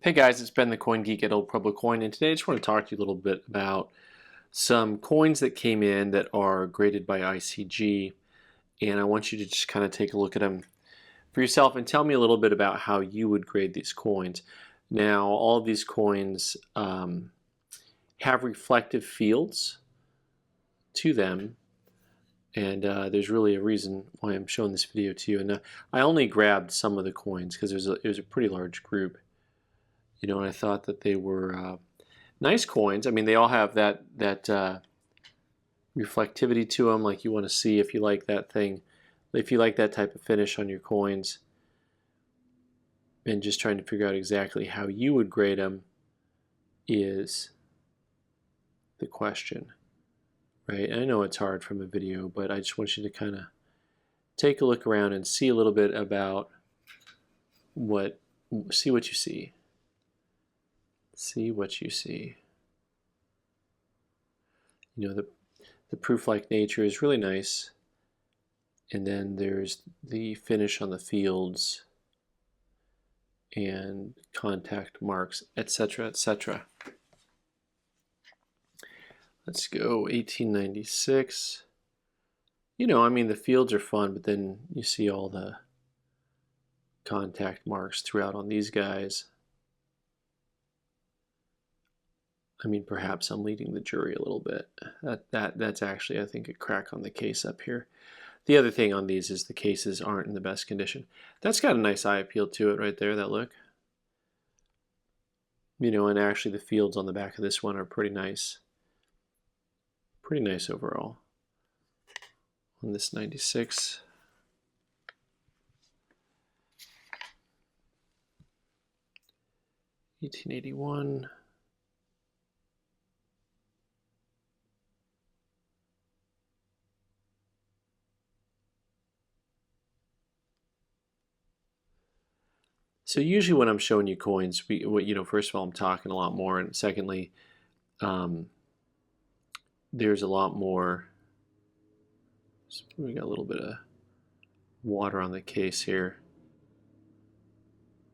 Hey guys, it's Ben the Coin Geek at Pueblo Coin, and today I just want to talk to you a little bit about some coins that came in that are graded by ICG, and I want you to just kind of take a look at them for yourself and tell me a little bit about how you would grade these coins. Now, all of these coins have reflective fields to them, and there's really a reason why I'm showing this video to you. And I only grabbed some of the coins because it was a pretty large group. And I thought that they were nice coins. I mean, they all have that reflectivity to them, like you want to see if you like that thing, if you like that type of finish on your coins, and just trying to figure out exactly how you would grade them is the question, right? And I know it's hard from a video, but I just want you to kind of take a look around and see a little bit about see what you see. See what you see. The proof-like nature is really nice. And then there's the finish on the fields and contact marks, etc., etc. Let's go 1896. I mean, the fields are fun, but then you see all the contact marks throughout on these guys. I mean, perhaps I'm leading the jury a little bit. That's actually, I think, a crack on the case up here. The other thing on these is the cases aren't in the best condition. That's got a nice eye appeal to it right there, that look. And actually the fields on the back of this one are pretty nice. Pretty nice overall. On this 96. $18.81. So usually when I'm showing you coins, first of all, I'm talking a lot more, and secondly, there's a lot more. We got a little bit of water on the case here.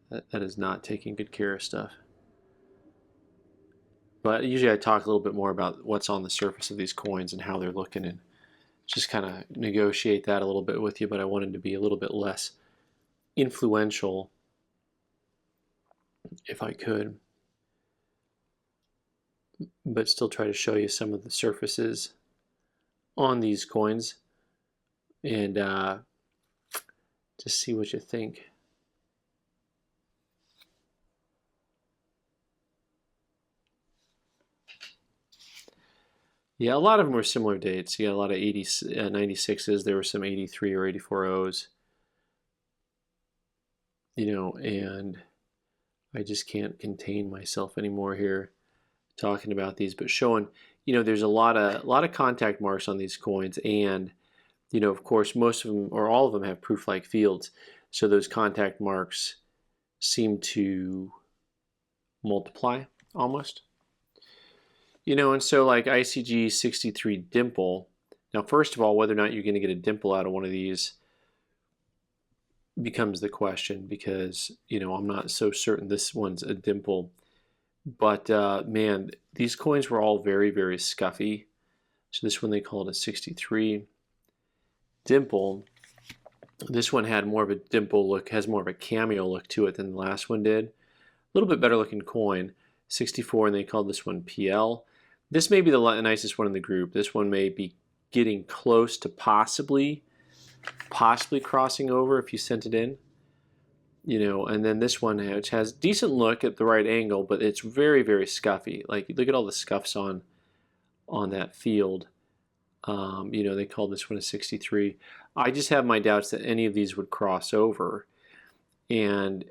That is not taking good care of stuff. But usually I talk a little bit more about what's on the surface of these coins and how they're looking, and just kind of negotiate that a little bit with you. But I wanted to be a little bit less influential if I could, but still try to show you some of the surfaces on these coins and just see what you think. Yeah, a lot of them were similar dates. You got a lot of 96s. There were some 83 or 84 O's. And I just can't contain myself anymore here talking about these, but showing, there's a lot of contact marks on these coins, and of course most of them or all of them have proof-like fields, so those contact marks seem to multiply almost. And so like ICG 63 dimple. Now, first of all, whether or not you're going to get a dimple out of one of these becomes the question, because I'm not so certain this one's a dimple. But man, these coins were all very, very scuffy. So this one they call it a 63 dimple. This one had more of a dimple look, has more of a cameo look to it than the last one did. A little bit better looking coin. 64, and they called this one PL. This may be the nicest one in the group. This one may be getting close to possibly crossing over if you sent it in. And then this one, which has decent look at the right angle, but it's very, very scuffy. Like, look at all the scuffs on that field. They called this one a 63. I just have my doubts that any of these would cross over. And,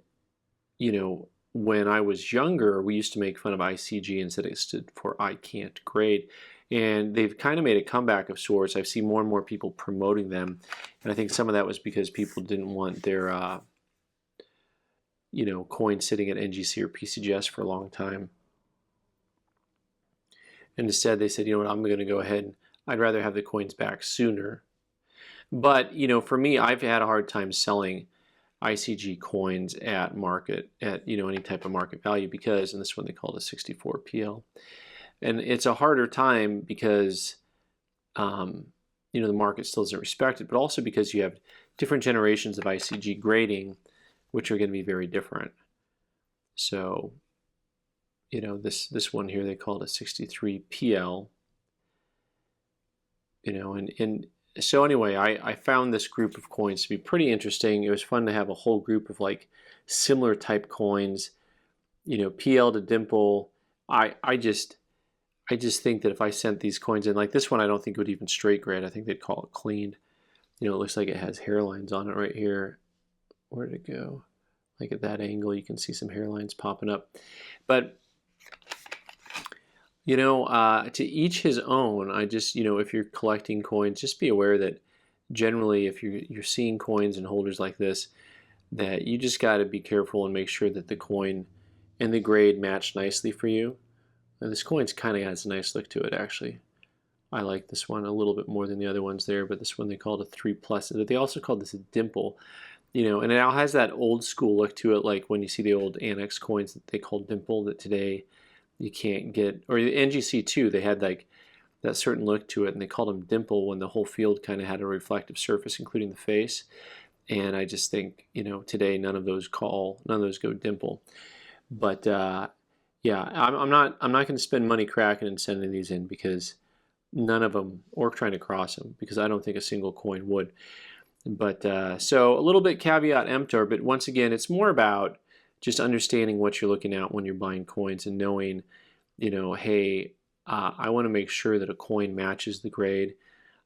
when I was younger, we used to make fun of ICG and said it stood for I can't grade. And they've kind of made a comeback of sorts. I've seen more and more people promoting them. And I think some of that was because people didn't want their coin sitting at NGC or PCGS for a long time. And instead they said, what, I'm going to go ahead and I'd rather have the coins back sooner. But, for me, I've had a hard time selling ICG coins at market, at any type of market value, because in this one they call it a 64 PL. And it's a harder time because the market still isn't respected, but also because you have different generations of ICG grading, which are going to be very different. So, this one here they call it a 63 PL. And so anyway, I found this group of coins to be pretty interesting. It was fun to have a whole group of like similar type coins, PL to dimple. I just think that if I sent these coins in, like this one, I don't think it would even straight grade. I think they'd call it cleaned. It looks like it has hairlines on it right here. Where did it go? Like at that angle, you can see some hairlines popping up. But to each his own. I just, if you're collecting coins, just be aware that generally if you're seeing coins and holders like this, that you just got to be careful and make sure that the coin and the grade match nicely for you. And this coin's kind of has a nice look to it, actually. I like this one a little bit more than the other ones there, but this one they called a 3+. They also called this a dimple, and it now has that old school look to it, like when you see the old annex coins that they call dimple that today you can't get, or the NGC too, they had like that certain look to it, and they called them dimple when the whole field kind of had a reflective surface, including the face. And I just think, today none of those go dimple. But yeah, I'm not going to spend money cracking and sending these in, because none of them, or trying to cross them, because I don't think a single coin would. But so a little bit caveat emptor, but once again, it's more about just understanding what you're looking at when you're buying coins, and knowing, hey, I want to make sure that a coin matches the grade,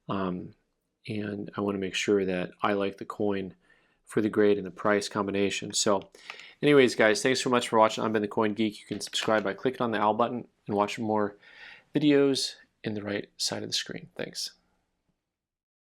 and I want to make sure that I like the coin for the grade and the price combination. So anyways, guys, thanks so much for watching. I've been the Coin Geek. You can subscribe by clicking on the L button and watch more videos in the right side of the screen. Thanks.